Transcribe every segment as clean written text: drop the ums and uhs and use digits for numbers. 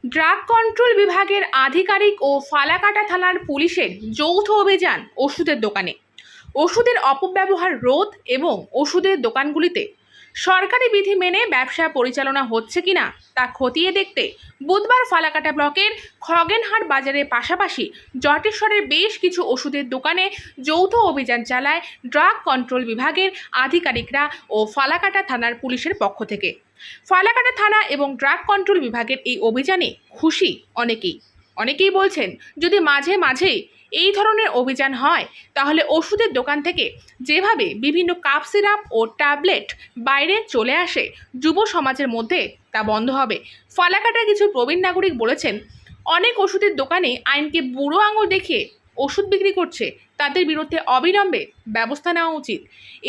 Drug control বিভাগের আধিকারিক ও ফালাকাটা থানার পুলিশের যৌথ অভিযান ওষুধের দোকানে। ওষুধের অপব্যবহার রোধ এবং ওষুধের দোকানগুলিতে সরকারি বিধি মেনে ব্যবসা পরিচালনা হচ্ছে কিনা তা খতিয়ে দেখতে বুধবার ফালাকাটা ব্লকের খগেনহাট বাজারের পাশাপাশি জটেশ্বরের বেশ কিছু ওষুধের দোকানে যৌথ অভিযান চালায় ড্রাগ কন্ট্রোল বিভাগের আধিকারিকরা ও ফালাকাটা থানার পুলিশের পক্ষ থেকে। ফালাকাটা থানা এবং ড্রাগ কন্ট্রোল বিভাগের এই অভিযানে খুশি অনেকেই বলছেন, যদি মাঝে মাঝে এই ধরনের অভিযান হয় তাহলে ওষুধের দোকান থেকে যেভাবে বিভিন্ন কাপ সিরাপ ও ট্যাবলেট বাইরে চলে আসে যুব সমাজের মধ্যে, তা বন্ধ হবে। ফালাকাটার কিছু প্রবীণ নাগরিক বলেছেন, অনেক ওষুধের দোকানে আইনকে বুড়ো আঙুল দেখিয়ে ওষুধ বিক্রি করছে, তাদের বিরুদ্ধে অবিলম্বে ব্যবস্থা নেওয়া উচিত।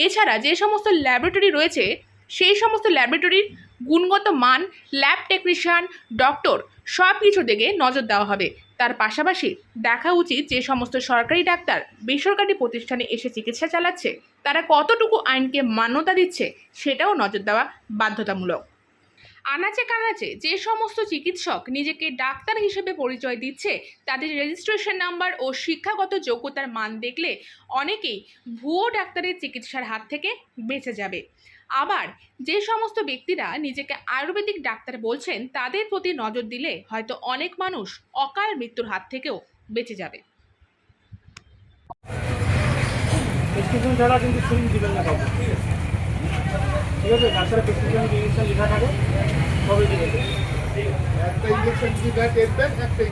এছাড়া যে সমস্ত ল্যাবরেটরি রয়েছে সেই সমস্ত ল্যাবরেটরির গুণগত মান, ল্যাব টেকনিশিয়ান, ডক্টর সব কিছু দিকে নজর দেওয়া হবে। তার পাশাপাশি দেখা উচিত যে সমস্ত সরকারি ডাক্তার বেসরকারি প্রতিষ্ঠানে এসে চিকিৎসা চালাচ্ছে তারা কতটুকু আইনকে মান্যতা দিচ্ছে সেটাও নজর দেওয়া বাধ্যতামূলক। আনাচে কানাচে যে সমস্ত চিকিৎসক নিজেকে ডাক্তার হিসেবে পরিচয় দিচ্ছে তাদের রেজিস্ট্রেশন নাম্বার ও শিক্ষাগত যোগ্যতার মান দেখলে অনেকেই ভুয়ো ডাক্তারের চিকিৎসার হাত থেকে বেঁচে যাবে। আবার যে সমস্ত ব্যক্তিরা নিজেকে আয়ুর্বেদিক ডাক্তার বলছেন তাদের প্রতি নজর দিলে হয়তো অনেক মানুষ অকাল মৃত্যুর হাত থেকেও বেঁচে যাবে। প্রেসক্রিপশন ছাড়া কিন্তু সিরিঞ্জ দিবেন না কাউকে, ঠিক আছে? ডাক্তারের প্রেসক্রিপশন ইঞ্জেকশন লেখা থাকে তবে দিবেন। একটা ইঞ্জেকশন দিবেন, একটা